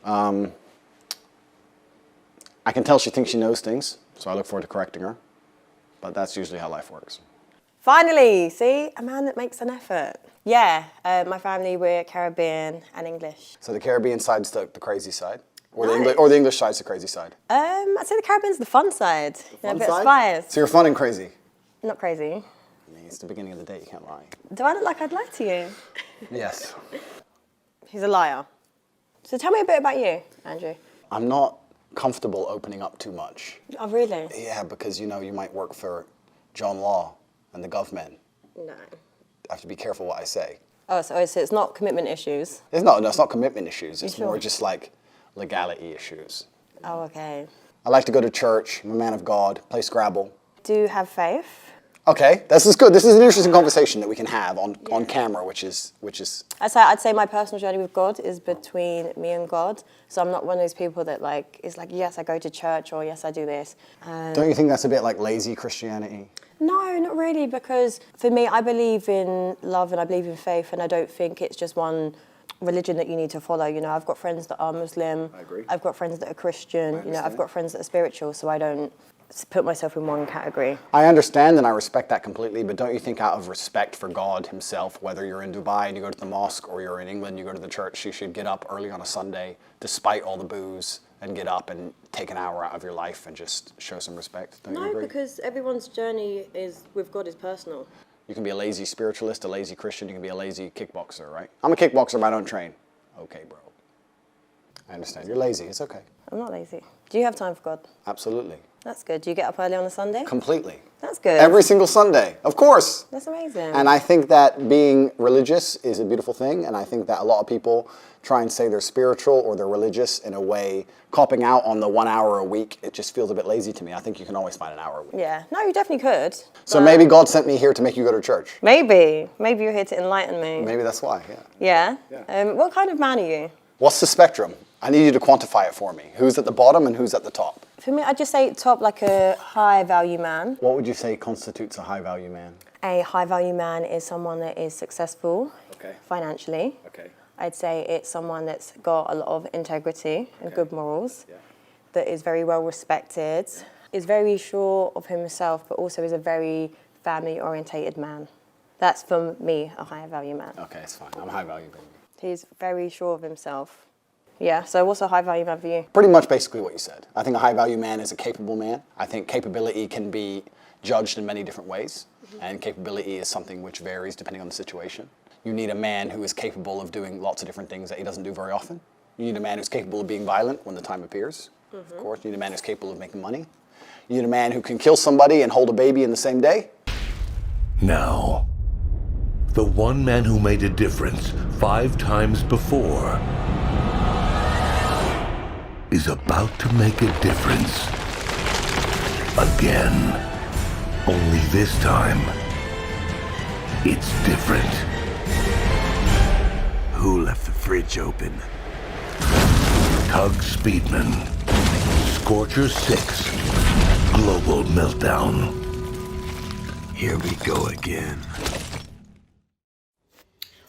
I can tell she thinks she knows things, so I look forward to correcting her. But that's usually how life works. Finally, see? A man that makes an effort. Yeah, my family, we're Caribbean and English. So the Caribbean side's the crazy side? Or, No. the English side's the crazy side? I'd say the Caribbean's the fun side. The fun a bit side? of spice. So you're fun and crazy? Not crazy. I mean, it's the beginning of the day, you can't lie. Do I look like I'd lie to you? Yes. He's a liar. So tell me a bit about you, Andrew. I'm not comfortable opening up too much. Oh, really? Yeah, because, you know, you might work for John Law and the government. No. I have to be careful what I say. Oh, so it's not commitment issues? It's not commitment issues. It's sure? more just like legality issues. Oh, okay. I like to go to church. I'm a man of God. Play Scrabble. Do you have faith? Okay, this is good. This is an interesting conversation that we can have on camera, which is. I'd say my personal journey with God is between me and God. So I'm not one of those people that is like, yes, I go to church, or yes, I do this. Don't you think that's a bit like lazy Christianity? No, not really, because for me, I believe in love and I believe in faith, and I don't think it's just one religion that you need to follow. You know, I've got friends that are Muslim. I agree. I've got friends that are Christian. You know, I've got friends that are spiritual, so I don't put myself in one category. I understand and I respect that completely, but don't you think out of respect for God himself, whether you're in Dubai and you go to the mosque or you're in England, you go to the church, you should get up early on a Sunday, despite all the booze, and get up and take an hour out of your life and just show some respect? Don't you agree? No, because everyone's journey with God is personal. You can be a lazy spiritualist, a lazy Christian, you can be a lazy kickboxer, right? I'm a kickboxer, but I don't train. Okay, bro. I understand. You're lazy. It's okay. I'm not lazy. Do you have time for God? Absolutely. That's good. Do you get up early on a Sunday? Completely. That's good. Every single Sunday, of course. That's amazing. And I think that being religious is a beautiful thing, and I think that a lot of people try and say they're spiritual or they're religious in a way, copping out on the 1 hour a week. It just feels a bit lazy to me. I think you can always find an hour a week. Yeah. No, you definitely could. So maybe God sent me here to make you go to church. Maybe. Maybe you're here to enlighten me. Maybe that's why, yeah. Yeah? What kind of man are you? What's the spectrum? I need you to quantify it for me. Who's at the bottom and who's at the top? For me, I'd just say top, like a high-value man. What would you say constitutes a high-value man? A high-value man is someone that is successful financially. Okay. I'd say it's someone that's got a lot of integrity and good morals, that is very well respected, is very sure of himself, but also is a very family-orientated man. That's, for me, a high-value man. Okay, it's fine. I'm high-value, baby. He's very sure of himself. Yeah, so what's a high-value man for you? Pretty much basically what you said. I think a high-value man is a capable man. I think capability can be judged in many different ways, and capability is something which varies depending on the situation. You need a man who is capable of doing lots of different things that he doesn't do very often. You need a man who's capable of being violent when the time appears, of course. You need a man who's capable of making money. You need a man who can kill somebody and hold a baby in the same day. Now, the one man who made a difference 5 times before is about to make a difference again. Only this time, it's different. Who left the fridge open? Tug Speedman, Scorcher 6, Global Meltdown. Here we go again.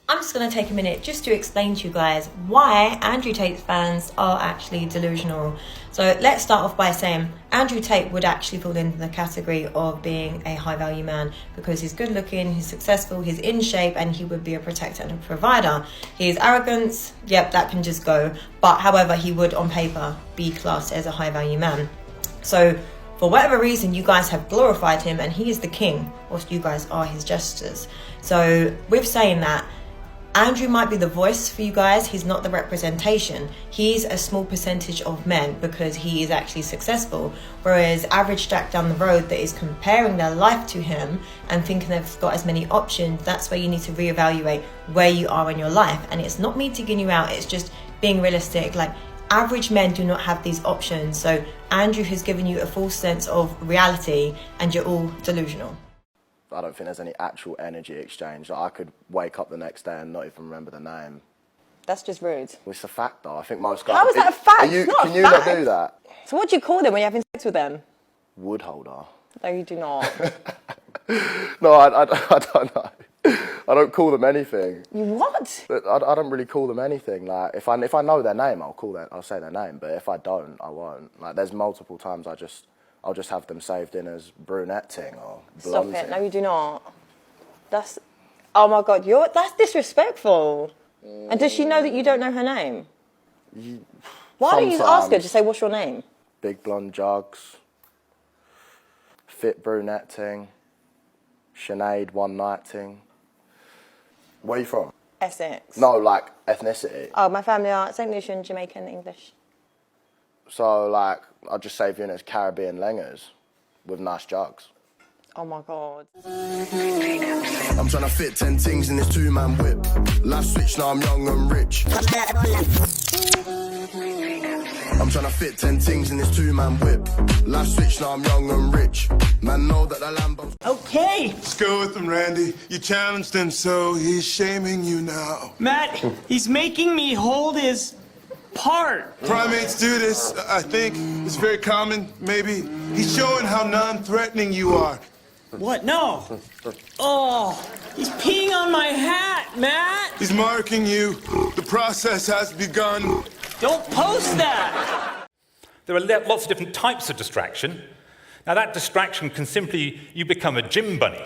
I'm just going to take a minute just to explain to you guys why Andrew Tate's fans are actually delusional. So let's start off by saying Andrew Tate would actually fall into the category of being a high value man because he's good looking, he's successful, he's in shape, and he would be a protector and a provider. His arrogance, yep, that can just go. But however, he would on paper be classed as a high value man. So for whatever reason, you guys have glorified him and he is the king, whilst you guys are his jesters. So with saying that, Andrew might be the voice for you guys, he's not the representation. He's a small percentage of men because he is actually successful. Whereas average Jack down the road that is comparing their life to him and thinking they've got as many options, that's where you need to reevaluate where you are in your life. And it's not me digging you out, it's just being realistic. Like, average men do not have these options. So Andrew has given you a false sense of reality and you're all delusional. I don't think there's any actual energy exchange. Like, I could wake up the next day and not even remember the name. That's just rude. Well, it's a fact, though. I think most guys... How is that a fact? Can Not a you fact. not do that? So what do you call them when you're having sex with them? Wood holder. No, you do not. No, I don't know. I don't call them anything. You what? I don't really call them anything. Like, if I know their name, I'll say their name. But if I don't, I won't. Like, there's multiple times I'll just have them saved in as brunette ting or blonde Stop it. ting. No, you do not. That's... Oh, my God. That's disrespectful. And does she know that you don't know her name? Why don't you just ask her? Just say, what's your name? Big blonde jugs. Fit brunette ting. Sinead one night ting. Where are you from? Essex. No, like, ethnicity. Oh, my family are St. Lucian, Jamaican, English. So, like, I'll just save you in as Caribbean lengers with nice jugs. Oh, my God. I'm trying to fit 10 things in this two-man whip. Life switch, now I'm young and rich. I'm trying to fit 10 things in this two-man whip. Life switch, now I'm young and rich. Man, know that the Lambo's... Okay. Let's go with him, Randy. You challenged him, so he's shaming you now. Matt, he's making me hold his part. Primates do this, I think. It's very common, maybe. He's showing how non-threatening you are. What? No. Oh, he's peeing on my hat, Matt. He's marking you. The process has begun. Don't post that. There are lots of different types of distraction. Now, that distraction can simply, you become a gym bunny,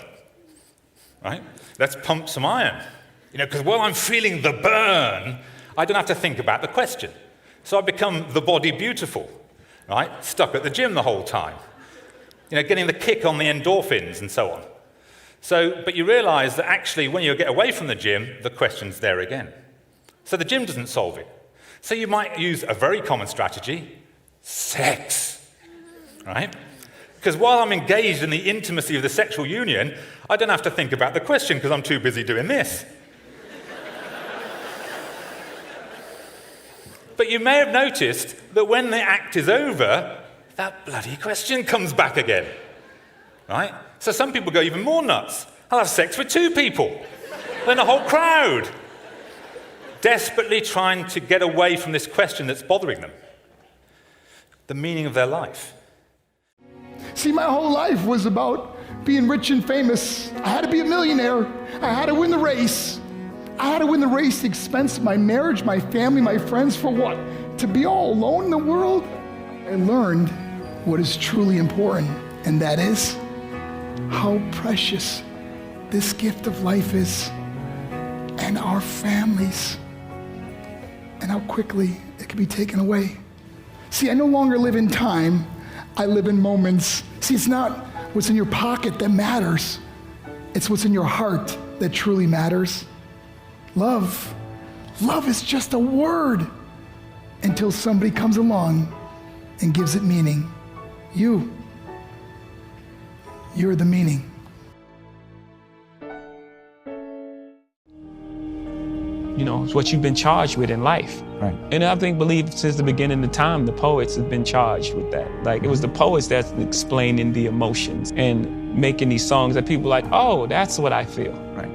right? Let's pump some iron. Because while I'm feeling the burn, I don't have to think about the question. So I become the body beautiful, right? Stuck at the gym the whole time. Getting the kick on the endorphins and so on. But you realize that actually when you get away from the gym, the question's there again. So the gym doesn't solve it. So you might use a very common strategy, sex, right? Because while I'm engaged in the intimacy of the sexual union, I don't have to think about the question because I'm too busy doing this. But you may have noticed that when the act is over, that bloody question comes back again, right? So some people go even more nuts. I'll have sex with 2 people, then a whole crowd, desperately trying to get away from this question that's bothering them, the meaning of their life. See, my whole life was about being rich and famous. I had to be a millionaire. I had to win the race. I had to win the race at the expense of my marriage, my family, my friends. For what? To be all alone in the world? I learned what is truly important, and that is how precious this gift of life is, and our families, and how quickly it can be taken away. See, I no longer live in time, I live in moments. See, it's not what's in your pocket that matters, it's what's in your heart that truly matters. Love is just a word until somebody comes along and gives it meaning. You're the meaning. It's what you've been charged with in life. Right. And I believe since the beginning of time, the poets have been charged with that. Like, it was the poets that's explaining the emotions and making these songs that people are like, oh, that's what I feel. Right.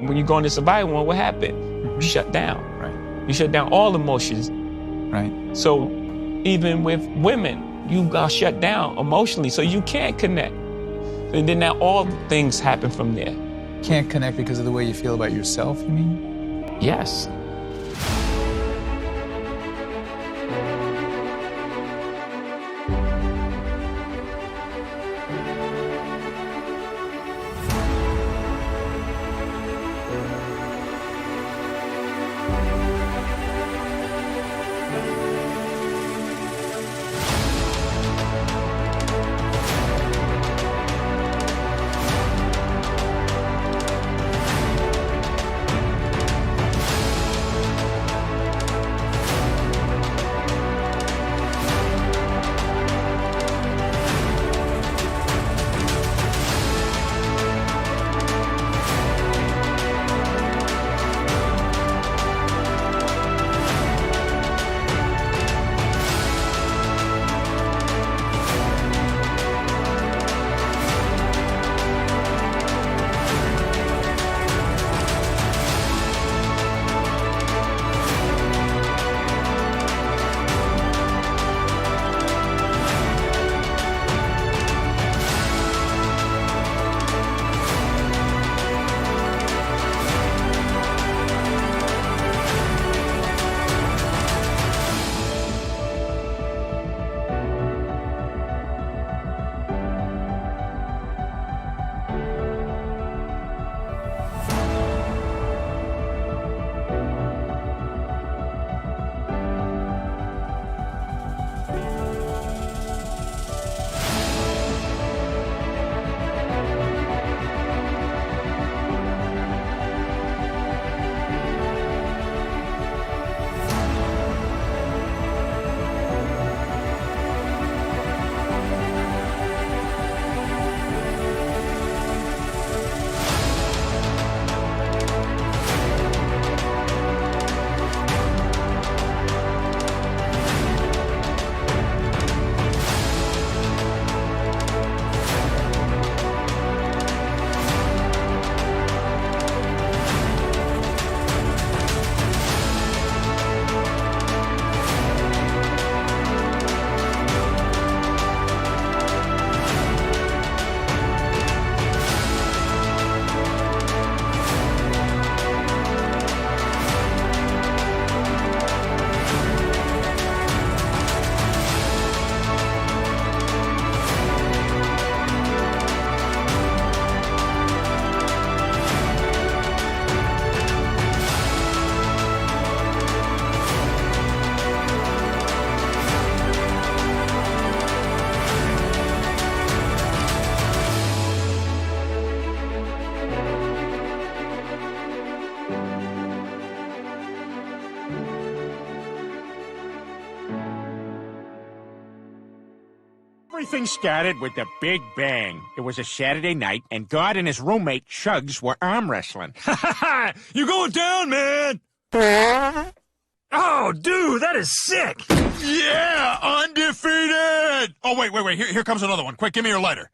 When you go into survival mode, what happened? You shut down. Right. You shut down all emotions. Right. So even with women, you got shut down emotionally, so you can't connect. And then now all things happen from there. Can't connect because of the way you feel about yourself, you mean? Yes. Everything started with the Big Bang. It was a Saturday night, and God and his roommate Chugs were arm wrestling. You going down, man? Oh, dude, that is sick. Yeah, undefeated! Oh, wait. Here comes another one. Quick, give me your lighter.